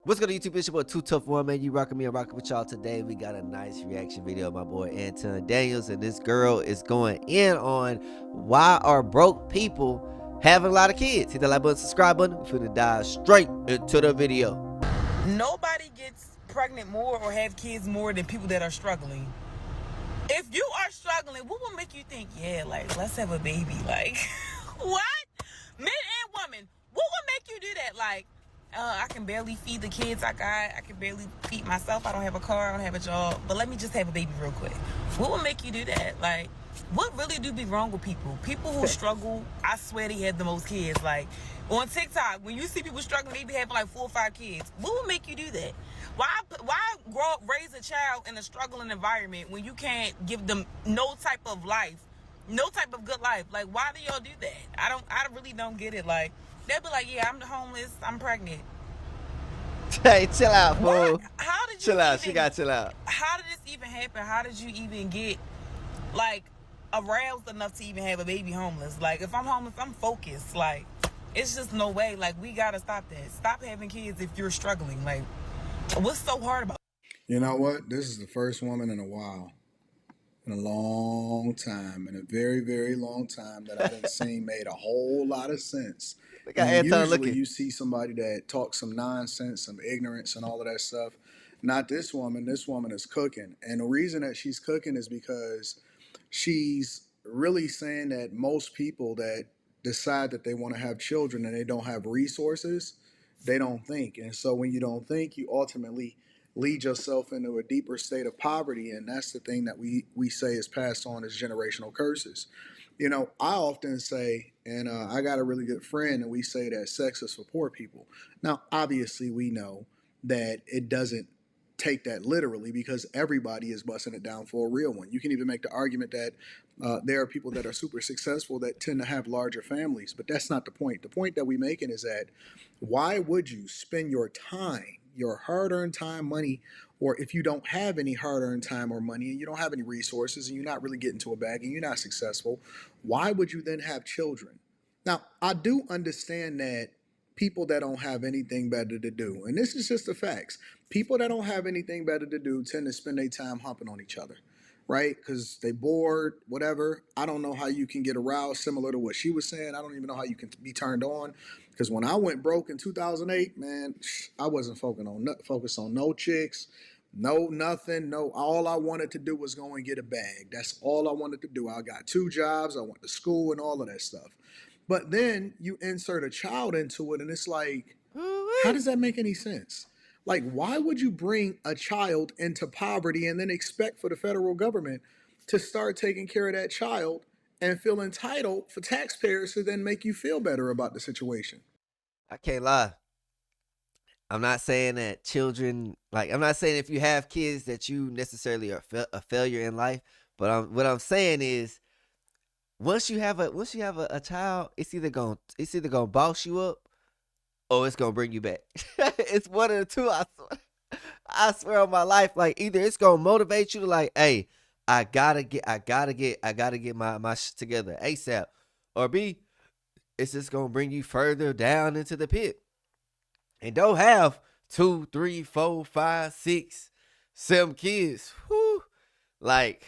What's good, YouTube? It's your boy Too Tough One, man. You rocking me and rocking with y'all today. We got a nice reaction video of my boy Anton Daniels, and this girl is going in on why are broke people having a lot of kids. Hit that like button, subscribe button. We're finna dive straight into the video. Nobody gets pregnant more or have kids more than people that are struggling. If you are struggling, what will make you think, yeah, like, let's have a baby? Like, what? Men and women, what will make you do that? Like, I can barely feed the kids I got. I can barely feed myself. I don't have a car. I don't have a job. But let me just have a baby real quick. What will make you do that? Like, what really do be wrong with people? People who struggle, I swear they have the most kids. Like, on TikTok, when you see people struggling, they be having like 4 or 5 kids. What will make you do that? Why grow up, raise a child in a struggling environment when you can't give them no type of life, no type of good life? Like, why do y'all do that? I really don't get it. Like, they'll be like, yeah, I'm homeless, I'm pregnant. Hey, chill out, What? fool. How did you Chill out. She even? got chill out. How did this even happen? How did you even get like aroused enough to even have a baby homeless? Like, if I'm homeless, I'm focused. Like, it's just no way. Like, we gotta stop that. Stop having kids if you're struggling. Like, what's so hard about? You know what? This is the first woman in a while, in a long time, in a very, very long time that I didn't see made a whole lot of sense. Look You at know, Anton usually looking. you see somebody that talks some nonsense, some ignorance, and all of that stuff. Not this woman. This woman is cooking. And the reason that she's cooking is because she's really saying that most people that decide that they want to have children and they don't have resources, they don't think. And so when you don't think, you ultimately lead yourself into a deeper state of poverty. And that's the thing that we say is passed on as generational curses. You know, I often say, and I got a really good friend, and we say that sex is for poor people. Now, obviously, we know that it doesn't take that literally because everybody is busting it down for a real one. You can even make the argument that there are people that are super successful that tend to have larger families, but that's not the point. The point that we're making is that why would you spend your time, your hard earned time, money, or if you don't have any hard earned time or money and you don't have any resources and you're not really getting to a bag and you're not successful, why would you then have children? Now, I do understand that people that don't have anything better to do, and this is just the facts, people that don't have anything better to do tend to spend their time humping on each other, right? Because they bored, whatever. I don't know how you can get aroused, similar to what she was saying. I don't even know how you can be turned on. Because when I went broke in 2008, man, I wasn't focused on no chicks, no nothing, no. All I wanted to do was go and get a bag. That's all I wanted to do. I got 2 jobs. I went to school and all of that stuff. But then you insert a child into it, and it's like, how does that make any sense? Like, why would you bring a child into poverty and then expect for the federal government to start taking care of that child and feel entitled for taxpayers to then make you feel better about the situation? I can't lie. I'm not saying that children, like, I'm not saying if you have kids that you necessarily are a failure in life. But what I'm saying is, once you have a child, it's either gonna boss you up or it's gonna bring you back. It's one of the two. I swear on my life. Like, either it's gonna motivate you to, like, hey, I gotta get my shit together ASAP, or B, it's just gonna bring you further down into the pit. And don't have two, three, four, five, six, 7 kids. Whew. Like,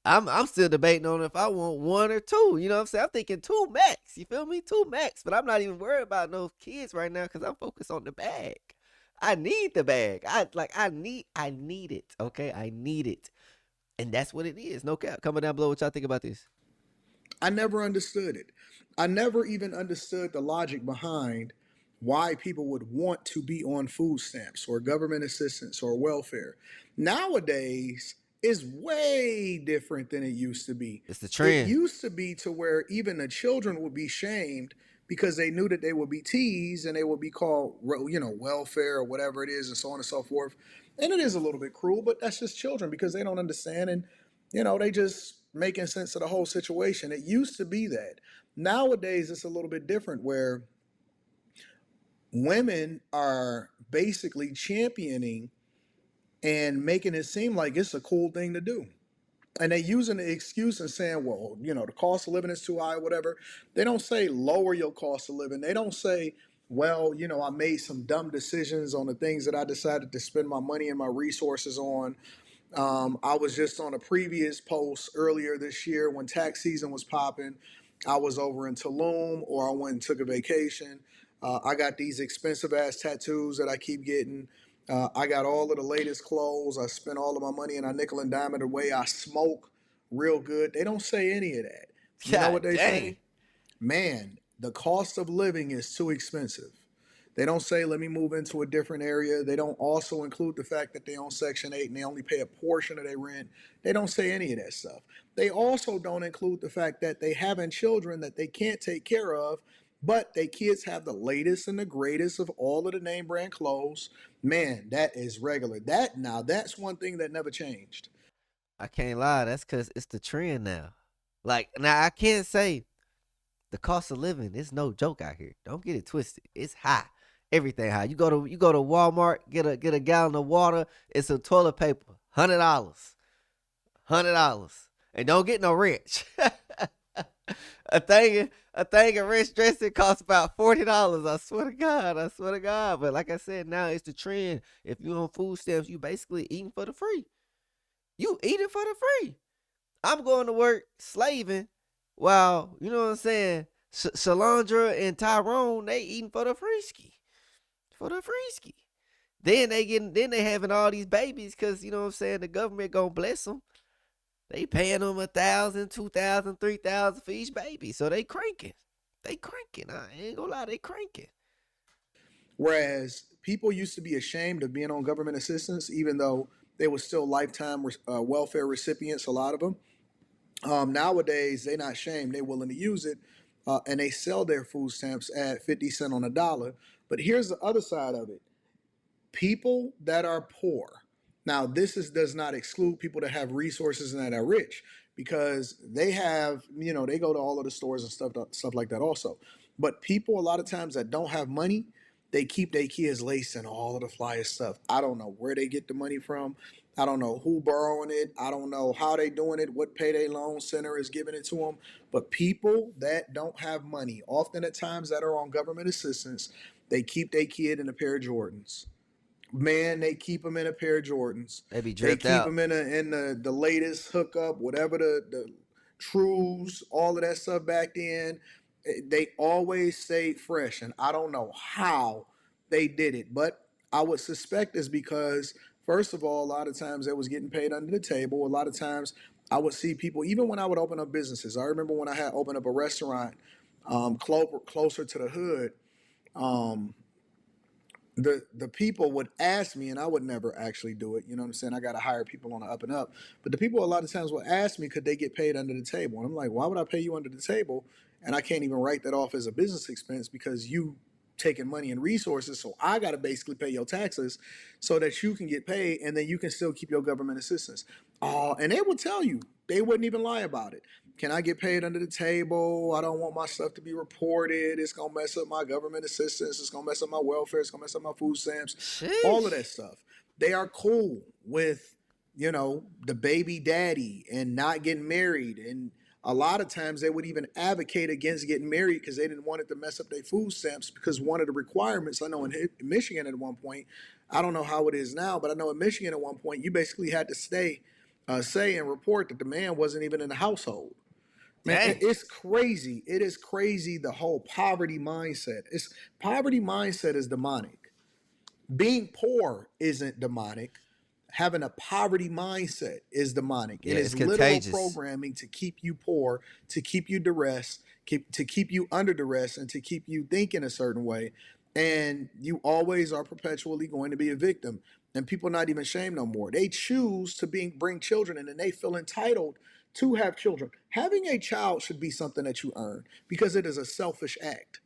I'm still debating on if I want one or two. You know what I'm saying? I'm thinking two max. You feel me? Two max. But I'm not even worried about those kids right now because I'm focused on the bag. I need the bag. I need it. Okay, I need it, and that's what it is. No cap. Comment down below what y'all think about this. I never understood it. I never even understood the logic behind why people would want to be on food stamps or government assistance or welfare. Nowadays, is way different than it used to be. It's the It trend. used to be to where even the children would be shamed because they knew that they would be teased and they would be called, welfare or whatever it is, and so on and so forth. And it is a little bit cruel, but that's just children because they don't understand, and they just making sense of the whole situation. It used to be that. Nowadays, it's a little bit different where women are basically championing and making it seem like it's a cool thing to do. And they using the excuse and saying, well, the cost of living is too high, whatever. They don't say lower your cost of living. They don't say well, I made some dumb decisions on the things that I decided to spend my money and my resources on. I was just on a previous post earlier this year when tax season was popping. I was over in Tulum, or I went and took a vacation. I got these expensive ass tattoos that I keep getting. I got all of the latest clothes. I spent all of my money and I nickel and dime it away. I smoke real good. They don't say any of that. You know what God they dang. say? Man, the cost of living is too expensive. They don't say, let me move into a different area. They don't also include the fact that they own Section 8 and they only pay a portion of their rent. They don't say any of that stuff. They also don't include the fact that they having children that they can't take care of, but they kids have the latest and the greatest of all of the name brand clothes. Man, that is regular. That's one thing that never changed. I can't lie. That's because it's the trend now. Like, now I can't say the cost of living is no joke out here. Don't get it twisted. It's high. Everything high. You go to Walmart, get a gallon of water, it's some toilet paper. $100. $100. And don't get no ranch. a thing of ranch dressing costs about $40. I swear to God. I swear to God. But like I said, now it's the trend. If you on food stamps, you basically eating for the free. You eating for the free. I'm going to work slaving while, you know what I'm saying, Shalandra and Tyrone, they eating for the free ski. For the free ski. Then they having all these babies because, you know what I'm saying, the government gonna bless them. They paying them 1,000, 2,000, 3,000 for each baby. So they cranking. They cranking. I ain't gonna lie, they cranking. Whereas people used to be ashamed of being on government assistance, even though they were still lifetime welfare recipients, a lot of them. Nowadays, they're not ashamed. They're willing to use it, and they sell their food stamps at 50 cents on a dollar. But here's the other side of it: people that are poor. Now, does not exclude people that have resources and that are rich, because they have, they go to all of the stores and stuff like that also. But people a lot of times that don't have money, they keep their kids laced in all of the flyest stuff. I don't know where they get the money from. I don't know who borrowing it. I don't know how they doing it. What payday loan center is giving it to them. But people that don't have money, often at times that are on government assistance, they keep their kid in a pair of Jordans. Man, they keep them in a pair of Jordans. They be They dripped keep out. them in the latest hookup, whatever the trues, all of that stuff back then. They always stayed fresh, and I don't know how they did it, but I would suspect is because first of all, a lot of times they was getting paid under the table. A lot of times I would see people, even when I would open up businesses. I remember when I had opened up a restaurant closer to the hood. Um, the people would ask me, and I would never actually do it. You know what I'm saying? I got to hire people on the up and up. But the people a lot of times would ask me, could they get paid under the table? And I'm like, why would I pay you under the table? And I can't even write that off as a business expense because you taking money and resources. So I got to basically pay your taxes so that you can get paid, and then you can still keep your government assistance. And they would tell you, they wouldn't even lie about it. Can I get paid under the table? I don't want my stuff to be reported. It's gonna mess up my government assistance. It's gonna mess up my welfare. It's gonna mess up my food stamps. All of Sheesh. that stuff. They are cool with, the baby daddy and not getting married. And a lot of times they would even advocate against getting married because they didn't want it to mess up their food stamps. Because one of the requirements, I know in Michigan at one point, I don't know how it is now, but I know in Michigan at one point, you basically had to say and report that the man wasn't even in the household. Man, Dang. it's crazy. It is crazy, the whole poverty mindset. It's Poverty mindset is demonic. Being poor isn't demonic. Having a poverty mindset is demonic. It Yeah, it's is literal contagious. programming to keep you poor, to keep you duress, to keep you under duress, and to keep you thinking a certain way. And you always are perpetually going to be a victim. And people not even shame no more. They choose to bring children in, and they feel entitled to have children. Having a child should be something that you earn because it is a selfish act.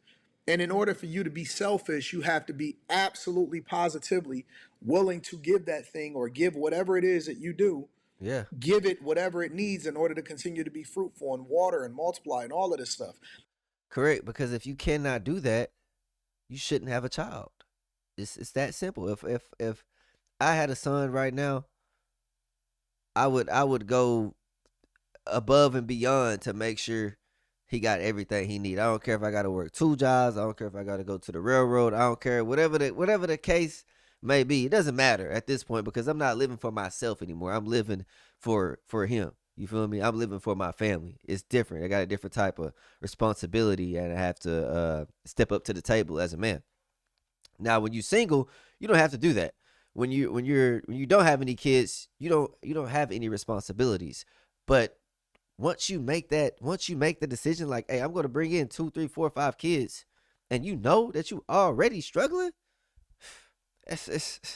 And in order for you to be selfish, you have to be absolutely positively willing to give that thing, or give whatever it is that you do, Yeah. give it whatever it needs in order to continue to be fruitful and water and multiply and all of this stuff. Correct. Because if you cannot do that, you shouldn't have a child. It's that simple. If I had a son right now, I would go above and beyond to make sure he got everything he need. I don't care if I got to work 2 jobs. I don't care if I got to go to the railroad. I don't care whatever the case may be. It doesn't matter at this point because I'm not living for myself anymore. I'm living for him. You feel me? I'm living for my family. It's different. I got a different type of responsibility, and I have to step up to the table as a man. Now, when you single, you don't have to do that. When you don't have any kids, you don't have any responsibilities. But once you make the decision, like, hey, I'm going to bring in 2, 3, 4, 5 kids, and you know that you already struggling, it's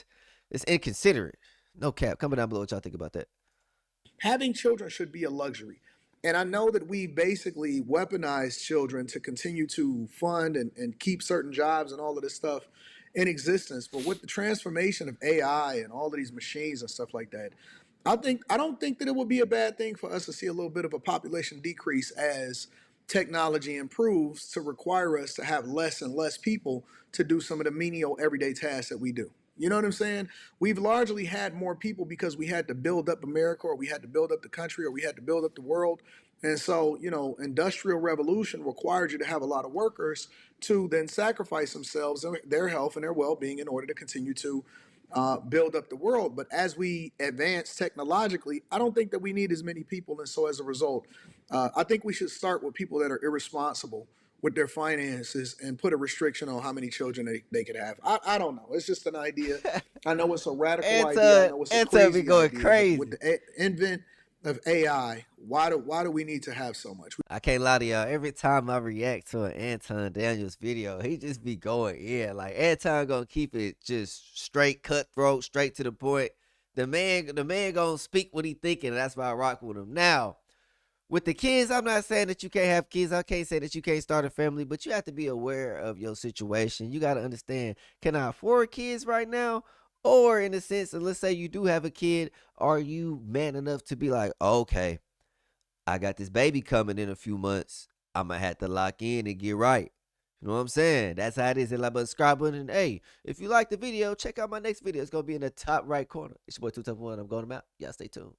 inconsiderate. No cap. Comment down below what y'all think about that. Having children should be a luxury. And I know that we basically weaponize children to continue to fund and keep certain jobs and all of this stuff in existence. But with the transformation of AI and all of these machines and stuff like that, I don't think that it would be a bad thing for us to see a little bit of a population decrease as technology improves to require us to have less and less people to do some of the menial everyday tasks that we do. You know what I'm saying? We've largely had more people because we had to build up America, or we had to build up the country, or we had to build up the world. And so, industrial revolution required you to have a lot of workers to then sacrifice themselves, their health, and their well-being in order to continue to build up the world. But as we advance technologically, I don't think that we need as many people. And so as a result, I think we should start with people that are irresponsible with their finances and put a restriction on how many children they could have. I don't know. It's just an idea. I know it's a radical idea. I know it's a Anton be crazy going idea. But with crazy. the advent of AI, why do we need to have so much? I can't lie to y'all. Every time I react to an Anton Daniels video, he just be going in. Like, Anton gonna keep it just straight, cutthroat, straight to the point. The man gonna speak what he thinking, and that's why I rock with him. Now, with the kids, I'm not saying that you can't have kids. I can't say that you can't start a family, but you have to be aware of your situation. You got to understand, can I afford kids right now? Or in a sense, let's say you do have a kid, are you man enough to be like, okay, I got this baby coming in a few months. I'm going to have to lock in and get right. You know what I'm saying? That's how it is. And like, subscribe button. And hey, if you like the video, check out my next video. It's going to be in the top right corner. It's your boy 2 Tough 1. I'm going to out. Y'all stay tuned.